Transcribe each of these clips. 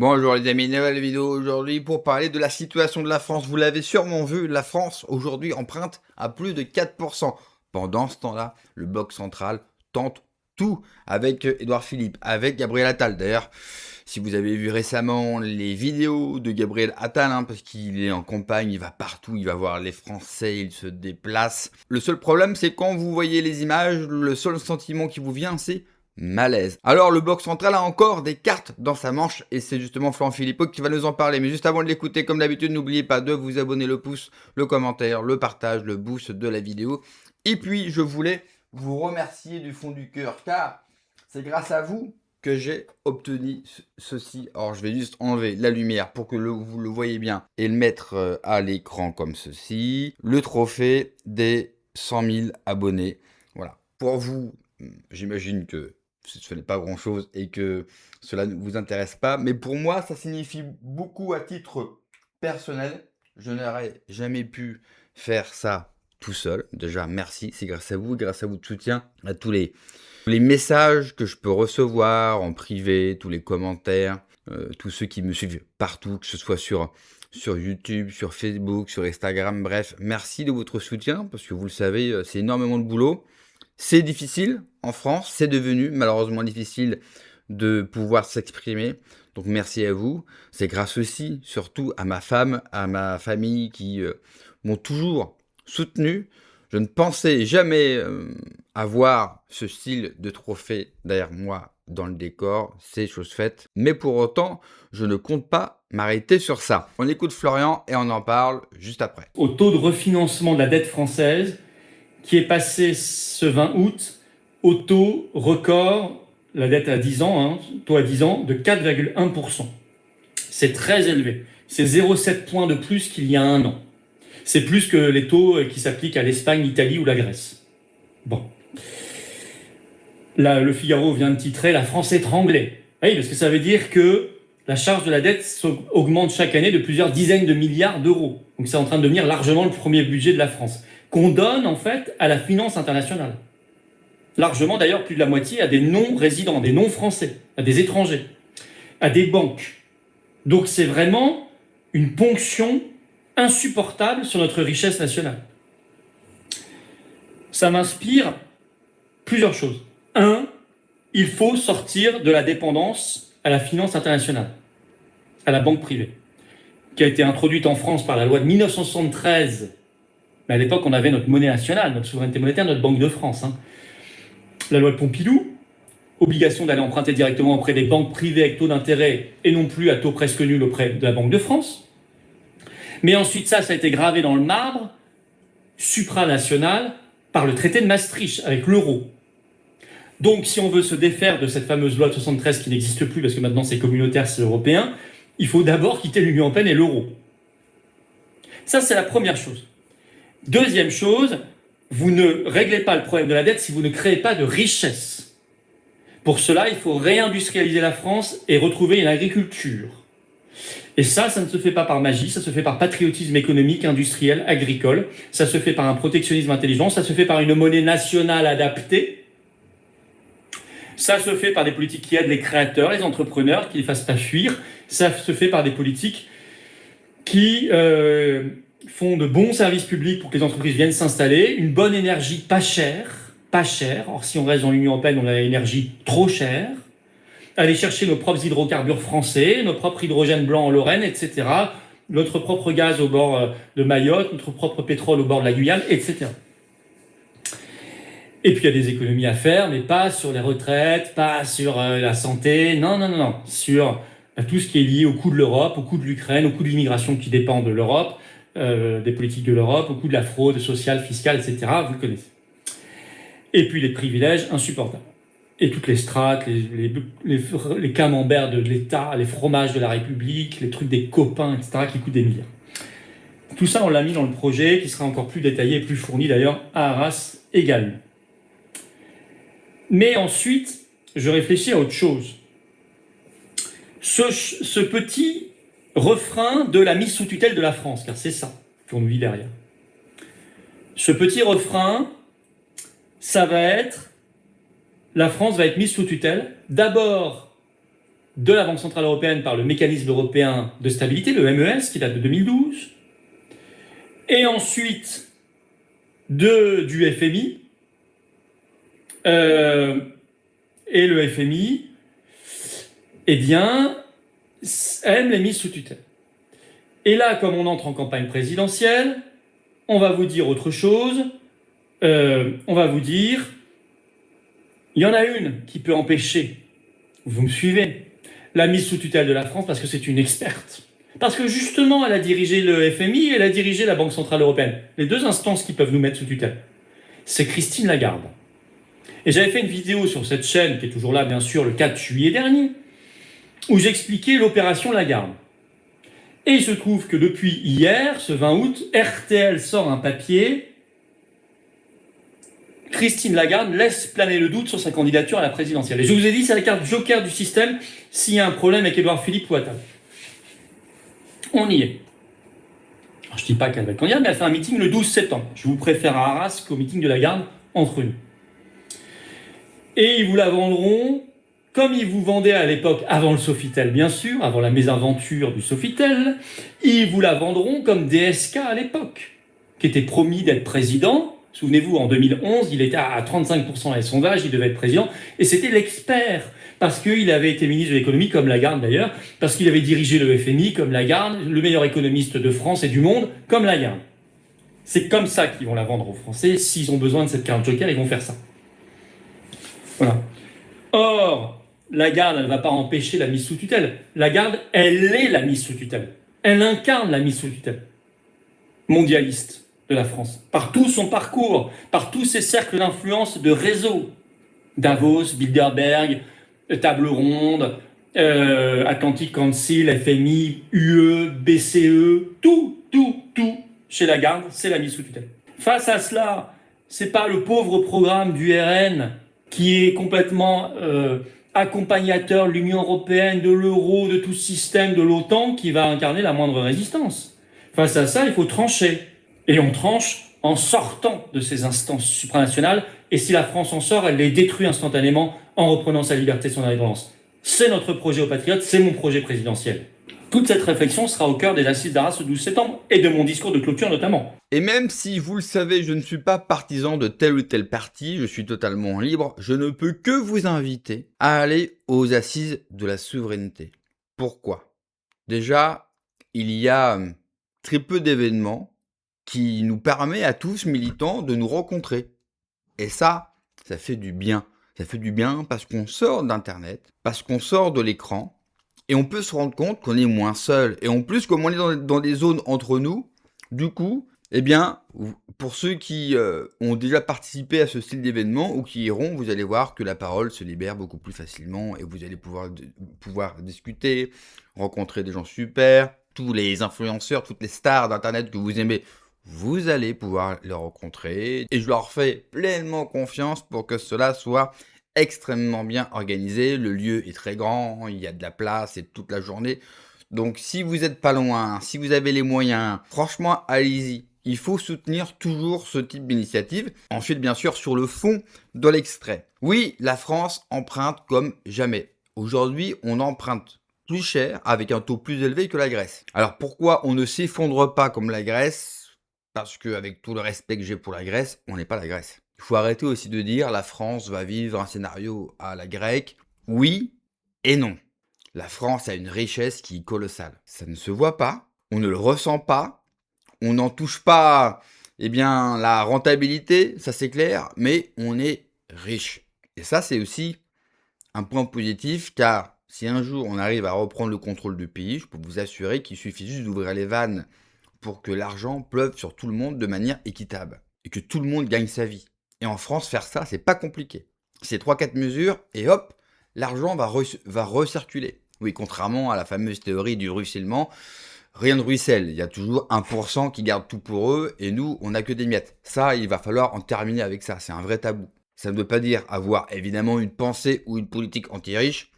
Bonjour les amis, nouvelle vidéo aujourd'hui pour parler de la situation de la France. Vous l'avez sûrement vu, la France aujourd'hui emprunte à plus de 4%. Pendant ce temps-là, le bloc central tente tout avec Édouard Philippe, avec Gabriel Attal. D'ailleurs, si vous avez vu récemment les vidéos de Gabriel Attal, parce qu'il est en campagne, il va partout, il va voir les Français, il se déplace. Le seul problème, c'est quand vous voyez les images, le seul sentiment qui vous vient, c'est malaise. Alors le bloc central a encore des cartes dans sa manche et c'est justement Florent Philippot qui va nous en parler. Mais juste avant de l'écouter, comme d'habitude, n'oubliez pas de vous abonner, le pouce, le commentaire, le partage, le boost de la vidéo. Et puis je voulais vous remercier du fond du cœur car c'est grâce à vous que j'ai obtenu ceci. Alors je vais juste enlever la lumière pour que vous le voyez bien et le mettre à l'écran comme ceci. Le trophée des 100 000 abonnés. Voilà. Pour vous, j'imagine que ce n'est pas grand-chose et que cela ne vous intéresse pas. Mais pour moi, ça signifie beaucoup à titre personnel. Je n'aurais jamais pu faire ça tout seul. Déjà, merci. C'est grâce à vous, grâce à votre soutien, à tous les messages que je peux recevoir en privé, tous les commentaires, tous ceux qui me suivent partout, que ce soit sur YouTube, sur Facebook, sur Instagram, bref. Merci de votre soutien parce que vous le savez, c'est énormément de boulot. C'est difficile en France, c'est devenu malheureusement difficile de pouvoir s'exprimer. Donc merci à vous. C'est grâce aussi, surtout à ma femme, à ma famille qui m'ont toujours soutenu. Je ne pensais jamais avoir ce style de trophée derrière moi dans le décor, c'est chose faite. Mais pour autant, je ne compte pas m'arrêter sur ça. On écoute Florian et on en parle juste après. Au taux de refinancement de la dette française qui est passé ce 20 août au taux record, la dette à 10 ans, taux à 10 ans, de 4,1%. C'est très élevé. C'est 0,7 points de plus qu'il y a un an. C'est plus que les taux qui s'appliquent à l'Espagne, l'Italie ou la Grèce. Bon. Là, le Figaro vient de titrer « La France étranglée ». Oui, parce que ça veut dire que la charge de la dette augmente chaque année de plusieurs dizaines de milliards d'euros. Donc c'est en train de devenir largement le premier budget de la France, qu'on donne en fait à la finance internationale. Largement d'ailleurs, plus de la moitié à des non-résidents, des non-français, à des étrangers, à des banques. Donc c'est vraiment une ponction insupportable sur notre richesse nationale. Ça m'inspire plusieurs choses. 1, il faut sortir de la dépendance à la finance internationale, à la banque privée, qui a été introduite en France par la loi de 1973. Mais à l'époque, on avait notre monnaie nationale, notre souveraineté monétaire, notre Banque de France. La loi de Pompidou, obligation d'aller emprunter directement auprès des banques privées avec taux d'intérêt et non plus à taux presque nul auprès de la Banque de France. Mais ensuite, ça a été gravé dans le marbre, supranational, par le traité de Maastricht, avec l'euro. Donc, si on veut se défaire de cette fameuse loi de 73 qui n'existe plus parce que maintenant c'est communautaire, c'est européen, il faut d'abord quitter l'Union européenne et l'euro. Ça, c'est la première chose. Deuxième chose, vous ne réglez pas le problème de la dette si vous ne créez pas de richesse. Pour cela, il faut réindustrialiser la France et retrouver une agriculture. Et ça ne se fait pas par magie, ça se fait par patriotisme économique, industriel, agricole, ça se fait par un protectionnisme intelligent, ça se fait par une monnaie nationale adaptée, ça se fait par des politiques qui aident les créateurs, les entrepreneurs, qui ne les fassent pas fuir, ça se fait par des politiques qui font de bons services publics pour que les entreprises viennent s'installer, une bonne énergie pas chère. Or, si on reste dans l'Union européenne, on a l'énergie trop chère. Aller chercher nos propres hydrocarbures français, nos propres hydrogènes blancs en Lorraine, etc. Notre propre gaz au bord de Mayotte, notre propre pétrole au bord de la Guyane, etc. Et puis il y a des économies à faire, mais pas sur les retraites, pas sur la santé, non, sur tout ce qui est lié au coût de l'Europe, au coût de l'Ukraine, au coût de l'immigration qui dépend de l'Europe, des politiques de l'Europe, au coût de la fraude sociale, fiscale, etc. Vous le connaissez. Et puis les privilèges insupportables. Et toutes les strates, les camemberts de l'État, les fromages de la République, les trucs des copains, etc., qui coûtent des milliards. Tout ça, on l'a mis dans le projet, qui sera encore plus détaillé et plus fourni d'ailleurs à Arras également. Mais ensuite, je réfléchis à autre chose. Ce petit refrain de la mise sous tutelle de la France, car c'est ça qu'on nous dit derrière. Ce petit refrain, ça va être, la France va être mise sous tutelle, d'abord de la Banque Centrale Européenne par le mécanisme européen de stabilité, le MES, qui date de 2012, et ensuite du FMI. Et le FMI, eh bien, aime les mises sous tutelle. Et là, comme on entre en campagne présidentielle, on va vous dire autre chose. On va vous dire, il y en a une qui peut empêcher, vous me suivez, la mise sous tutelle de la France parce que c'est une experte. Parce que justement, elle a dirigé le FMI et elle a dirigé la Banque Centrale Européenne. Les deux instances qui peuvent nous mettre sous tutelle. C'est Christine Lagarde. Et j'avais fait une vidéo sur cette chaîne, qui est toujours là, bien sûr, le 4 juillet dernier, où j'expliquais l'opération Lagarde. Et il se trouve que depuis hier, ce 20 août, RTL sort un papier. Christine Lagarde laisse planer le doute sur sa candidature à la présidentielle. Et je vous ai dit, c'est la carte joker du système s'il y a un problème avec Édouard Philippe ou Attal. On y est. Alors, je ne dis pas qu'elle va être candidate, mais elle fait un meeting le 12 septembre. Je vous préfère à Arras qu'au meeting de Lagarde, entre nous. Et ils vous la vendront comme ils vous vendaient à l'époque, avant le Sofitel bien sûr, avant la mésaventure du Sofitel, ils vous la vendront comme DSK à l'époque, qui était promis d'être président. Souvenez-vous, en 2011, il était à 35% dans les sondages, il devait être président, et c'était l'expert, parce qu'il avait été ministre de l'économie, comme Lagarde d'ailleurs, parce qu'il avait dirigé le FMI, comme Lagarde, le meilleur économiste de France et du monde, comme Lagarde. C'est comme ça qu'ils vont la vendre aux Français. S'ils ont besoin de cette carte joker, ils vont faire ça. Voilà. Or, Lagarde, elle ne va pas empêcher la mise sous tutelle. Lagarde, elle est la mise sous tutelle. Elle incarne la mise sous tutelle mondialiste de la France. Par tout son parcours, par tous ses cercles d'influence de réseau. Davos, Bilderberg, Table Ronde, Atlantic Council, FMI, UE, BCE, tout. Chez Lagarde, c'est la mise sous tutelle. Face à cela, c'est pas le pauvre programme du RN qui est complètement accompagnateur de l'Union européenne, de l'euro, de tout ce système, de l'OTAN, qui va incarner la moindre résistance. Face à ça, il faut trancher. Et on tranche en sortant de ces instances supranationales, et si la France en sort, elle les détruit instantanément en reprenant sa liberté et son indépendance. C'est notre projet aux Patriotes, c'est mon projet présidentiel. Toute cette réflexion sera au cœur des assises d'Arras le 12 septembre, et de mon discours de clôture notamment. Et même si, vous le savez, je ne suis pas partisan de tel ou tel parti, je suis totalement libre, je ne peux que vous inviter à aller aux assises de la souveraineté. Pourquoi ? Déjà, il y a très peu d'événements qui nous permettent à tous militants de nous rencontrer. Et ça fait du bien. Ça fait du bien parce qu'on sort d'Internet, parce qu'on sort de l'écran, et on peut se rendre compte qu'on est moins seul. Et en plus, comme on est dans des zones entre nous, du coup, eh bien, pour ceux qui ont déjà participé à ce style d'événement ou qui iront, vous allez voir que la parole se libère beaucoup plus facilement et vous allez pouvoir discuter, rencontrer des gens super, tous les influenceurs, toutes les stars d'Internet que vous aimez, vous allez pouvoir les rencontrer. Et je leur fais pleinement confiance pour que cela soit extrêmement bien organisé. Le lieu est très grand, il y a de la place et toute la journée. Donc si vous n'êtes pas loin, si vous avez les moyens, franchement, allez-y. Il faut soutenir toujours ce type d'initiative. Ensuite, bien sûr, sur le fond de l'extrait. Oui, la France emprunte comme jamais. Aujourd'hui, on emprunte plus cher avec un taux plus élevé que la Grèce. Alors pourquoi on ne s'effondre pas comme la Grèce ? Parce qu'avec tout le respect que j'ai pour la Grèce, on n'est pas la Grèce. Il faut arrêter aussi de dire la France va vivre un scénario à la grecque. Oui et non. La France a une richesse qui est colossale. Ça ne se voit pas, on ne le ressent pas, on n'en touche pas la rentabilité, ça c'est clair, mais on est riche. Et ça c'est aussi un point positif car si un jour on arrive à reprendre le contrôle du pays, je peux vous assurer qu'il suffit juste d'ouvrir les vannes pour que l'argent pleuve sur tout le monde de manière équitable et que tout le monde gagne sa vie. Et en France, faire ça, c'est pas compliqué. C'est 3-4 mesures et hop, l'argent va recirculer. Oui, contrairement à la fameuse théorie du ruissellement, rien ne ruisselle. Il y a toujours 1% qui garde tout pour eux et nous, on n'a que des miettes. Ça, il va falloir en terminer avec ça. C'est un vrai tabou. Ça ne veut pas dire avoir évidemment une pensée ou une politique anti-riche.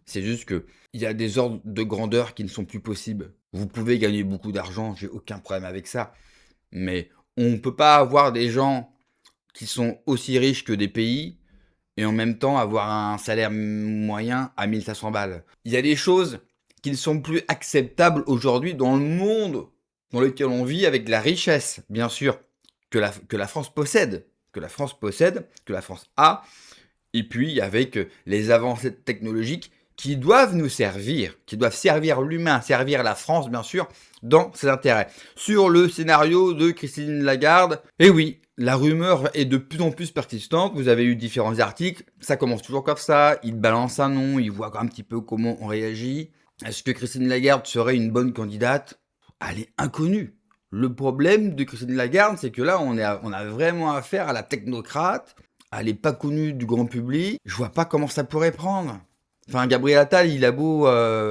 C'est juste que il y a des ordres de grandeur qui ne sont plus possibles. Vous pouvez gagner beaucoup d'argent, j'ai aucun problème avec ça. Mais on ne peut pas avoir des gens qui sont aussi riches que des pays et en même temps avoir un salaire moyen à 1500 balles. Il y a des choses qui ne sont plus acceptables aujourd'hui dans le monde dans lequel on vit, avec la richesse, bien sûr, que la France possède, que la France possède, que la France a, et puis avec les avancées technologiques qui doivent nous servir, qui doivent servir l'humain, servir la France, bien sûr, dans ses intérêts. Sur le scénario de Christine Lagarde, eh oui, la rumeur est de plus en plus persistante. Vous avez eu différents articles, ça commence toujours comme ça, ils balancent un nom, ils voient un petit peu comment on réagit. Est-ce que Christine Lagarde serait une bonne candidate? Elle est inconnue. Le problème de Christine Lagarde, c'est que là, on a vraiment affaire à la technocrate. Elle n'est pas connue du grand public. Je vois pas comment ça pourrait prendre. Enfin, Gabriel Attal, il a beau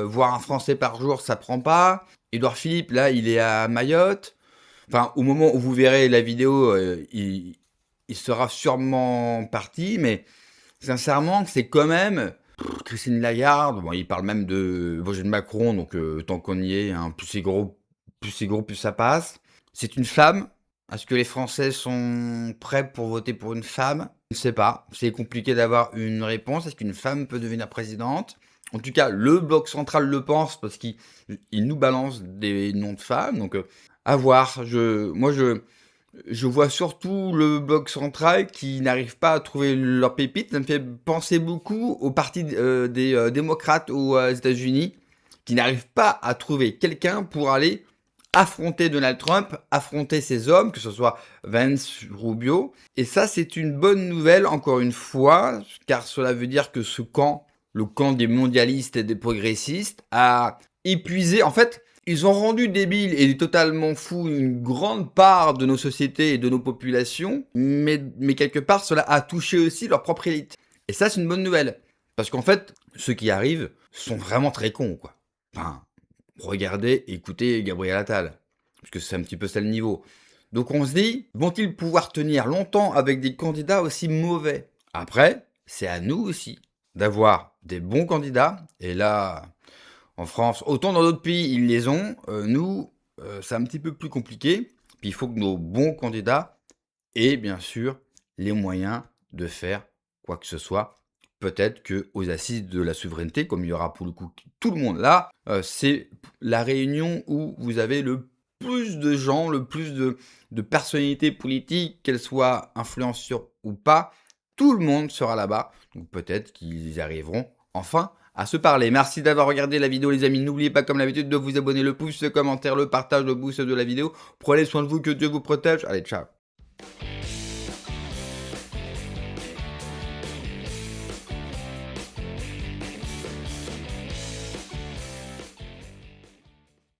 voir un Français par jour, ça prend pas. Édouard Philippe, là, il est à Mayotte. Enfin, au moment où vous verrez la vidéo, il sera sûrement parti, mais sincèrement, c'est quand même Christine Lagarde. Bon, il parle même de Macron, donc tant qu'on y est, hein, plus c'est gros, plus ça passe. C'est une femme. Est-ce que les Français sont prêts pour voter pour une femme? Je ne sais pas. C'est compliqué d'avoir une réponse. Est-ce qu'une femme peut devenir présidente? En tout cas, le bloc central le pense parce qu'il nous balance des noms de femmes. Donc, à voir. Moi, je vois surtout le bloc central qui n'arrive pas à trouver leur pépite. Ça me fait penser beaucoup au parti des démocrates aux États-Unis qui n'arrivent pas à trouver quelqu'un pour aller affronter Donald Trump, affronter ses hommes, que ce soit Vance, Rubio. Et ça, c'est une bonne nouvelle, encore une fois, car cela veut dire que ce camp, le camp des mondialistes et des progressistes, a épuisé. En fait, ils ont rendu débile et totalement fou une grande part de nos sociétés et de nos populations, mais quelque part, cela a touché aussi leur propre élite. Et ça, c'est une bonne nouvelle. Parce qu'en fait, ceux qui arrivent sont vraiment très cons, quoi. Enfin, regardez, écoutez Gabriel Attal, parce que c'est un petit peu ça le niveau. Donc on se dit, vont-ils pouvoir tenir longtemps avec des candidats aussi mauvais? Après, c'est à nous aussi d'avoir des bons candidats, et là, en France, autant dans d'autres pays, ils les ont, nous, c'est un petit peu plus compliqué, puis il faut que nos bons candidats aient bien sûr les moyens de faire quoi que ce soit. Peut-être qu'aux assises de la souveraineté, comme il y aura pour le coup tout le monde là, c'est la réunion où vous avez le plus de gens, le plus de personnalités politiques, qu'elles soient influenceurs ou pas, tout le monde sera là-bas. Donc peut-être qu'ils arriveront enfin à se parler. Merci d'avoir regardé la vidéo les amis. N'oubliez pas comme d'habitude de vous abonner, le pouce, le commentaire, le partage, le boost de la vidéo. Prenez soin de vous, que Dieu vous protège. Allez, ciao.